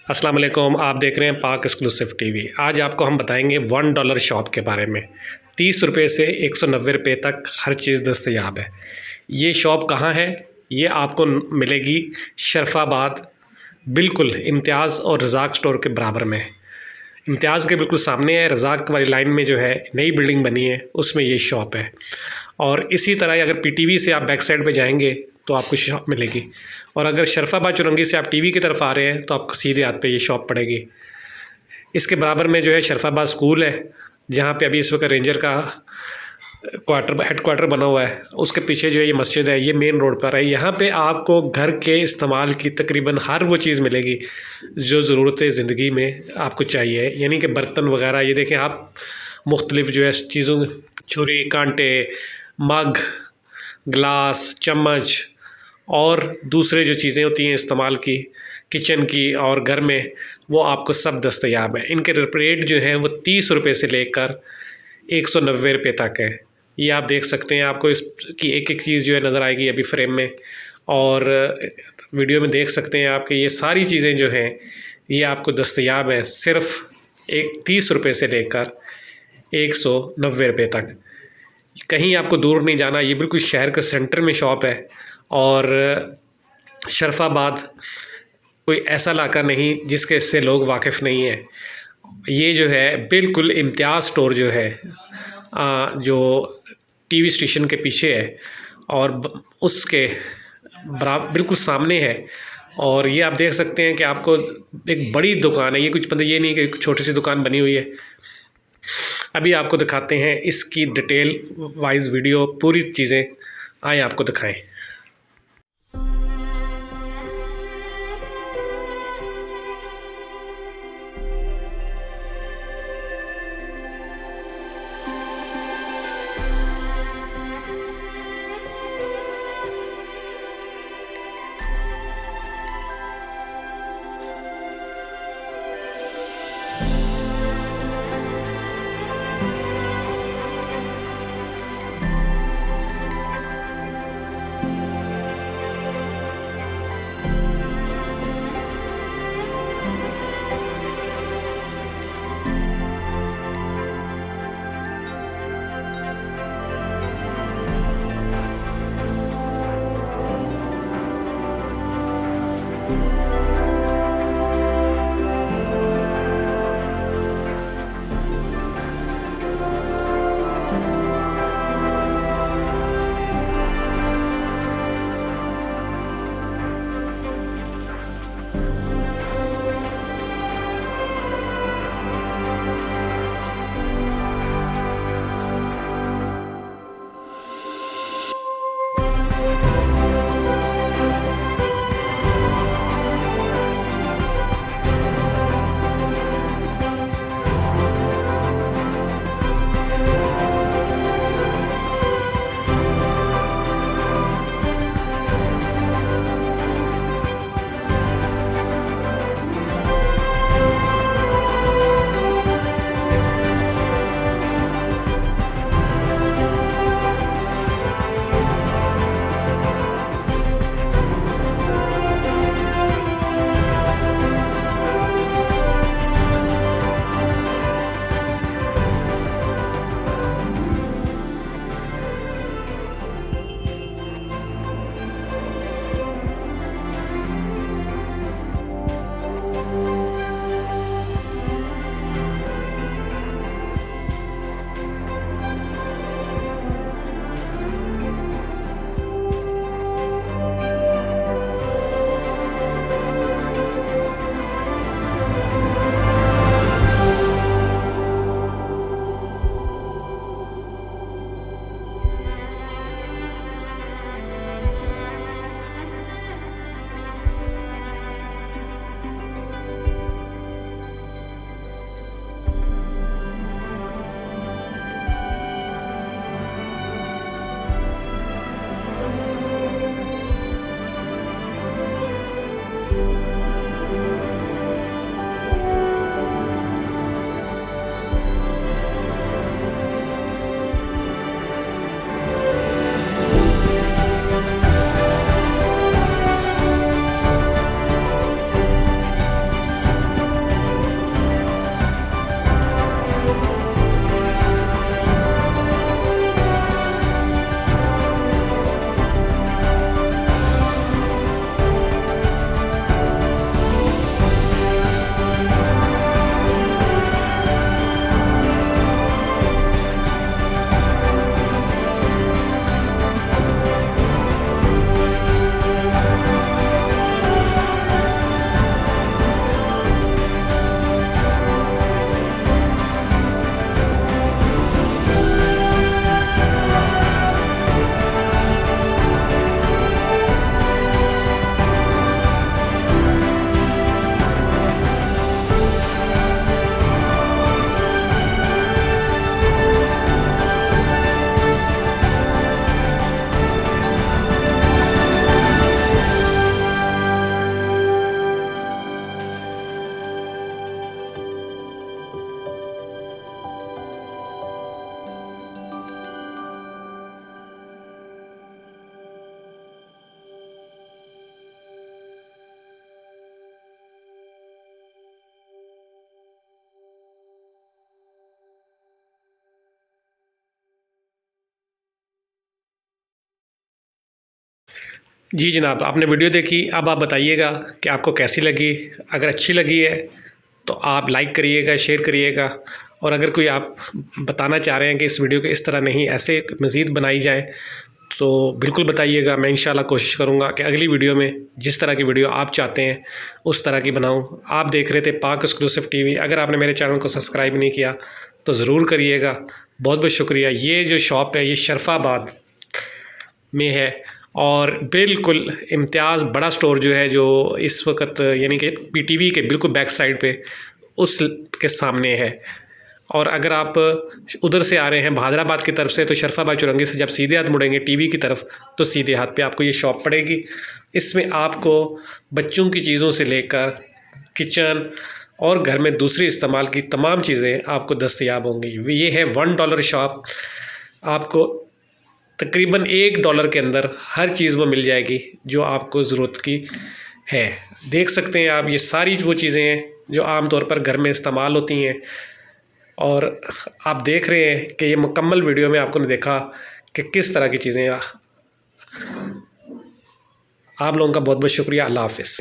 अस्सलाम वालेकुम। आप देख रहे हैं पाक एक्सक्लूसिव टीवी। आज आपको हम बताएंगे $1 शॉप के बारे में। 30 रुपये से 190 रुपये तक हर चीज़ दस्तयाब है। ये शॉप कहाँ है? ये आपको मिलेगी शरफाबाद, बिल्कुल इम्तियाज़ और रज़ाक स्टोर के बराबर में। इम्तियाज़ के बिल्कुल सामने है, रज़ाक वाली लाइन में जो है नई बिल्डिंग बनी है उसमें ये शॉप है। और इसी तरह अगर पीटीवी से आप बैक साइड पे जाएंगे तो आपको शॉप मिलेगी, और अगर शरफाबाद चुरंगी से आप टीवी की तरफ आ रहे हैं तो आपको सीधे हाथ पे ये शॉप पड़ेगी। इसके बराबर में जो है शरफाबाद स्कूल है, जहाँ पे अभी इस वक्त रेंजर का हेड क्वार्टर बना हुआ है। उसके पीछे जो है ये मस्जिद है, ये मेन रोड पर है। यहाँ पे आपको घर के इस्तेमाल की तकरीबन हर वो चीज़ मिलेगी जो ज़रूरत ज़िंदगी में आपको चाहिए, यानी कि बर्तन वगैरह। ये देखें आप, मुख्तलिफ़ जो है चीज़ों, छुरी, कांटे, मग, ग्लास, चम्मच और दूसरे जो चीज़ें होती हैं इस्तेमाल की किचन की और घर में, वो आपको सब दस्तयाब है। इनके रेट जो है वो 30 रुपये से लेकर 190 रुपये तक है। ये आप देख सकते हैं, आपको इसकी एक एक चीज़ जो है नज़र आएगी अभी फ्रेम में, और वीडियो में देख सकते हैं आपके ये सारी चीज़ें जो हैं ये आपको दस्तयाब हैं सिर्फ़ 30 रुपये से लेकर 190 रुपये तक। कहीं आपको दूर नहीं जाना, ये बिल्कुल शहर के सेंटर में शॉप है। और शरफाबाद कोई ऐसा इलाका नहीं जिसके इससे लोग वाकिफ़ नहीं हैं। ये जो है बिल्कुल इम्तियाज़ स्टोर जो है जो टीवी स्टेशन के पीछे है और उसके बिल्कुल सामने है। और ये आप देख सकते हैं कि आपको एक बड़ी दुकान है, ये कुछ मतलब ये नहीं कि छोटी सी दुकान बनी हुई है। अभी आपको दिखाते हैं इसकी डिटेल वाइज वीडियो, पूरी चीज़ें आए आपको दिखाएं। जी जनाब, आपने वीडियो देखी, अब आप बताइएगा कि आपको कैसी लगी। अगर अच्छी लगी है तो आप लाइक करिएगा, शेयर करिएगा, और अगर कोई आप बताना चाह रहे हैं कि इस वीडियो को इस तरह नहीं ऐसे मज़ीद बनाई जाए तो बिल्कुल बताइएगा। मैं इंशाल्लाह कोशिश करूँगा कि अगली वीडियो में जिस तरह की वीडियो आप चाहते हैं उस तरह की बनाऊँ। आप देख रहे थे पाक एक्सक्लूसिव टीवी। अगर आपने मेरे चैनल को सब्सक्राइब नहीं किया तो ज़रूर करिएगा। बहुत बहुत शुक्रिया। ये जो शॉप है ये शरफाबाद में है और बिल्कुल इम्तियाज़ बड़ा स्टोर जो है जो इस वक्त यानी कि पीटीवी के बिल्कुल बैक साइड पे उस के सामने है। और अगर आप उधर से आ रहे हैं बहादुराबाद की तरफ से तो शरफाबाद चौरंगी से जब सीधे हाथ मुड़ेंगे टीवी की तरफ तो सीधे हाथ पे आपको ये शॉप पड़ेगी। इसमें आपको बच्चों की चीज़ों से लेकर किचन और घर में दूसरी इस्तेमाल की तमाम चीज़ें आपको दस्तयाब होंगी। ये है $1 शॉप। आपको तकरीबन $1 के अंदर हर चीज़ वो मिल जाएगी जो आपको ज़रूरत की है। देख सकते हैं आप, ये सारी वो चीज़ें हैं जो आम तौर पर घर में इस्तेमाल होती हैं। और आप देख रहे हैं कि ये मुकम्मल वीडियो में आपको ने देखा कि किस तरह की चीज़ें। आप लोगों का बहुत बहुत शुक्रिया। अल्लाह हाफ़िज़।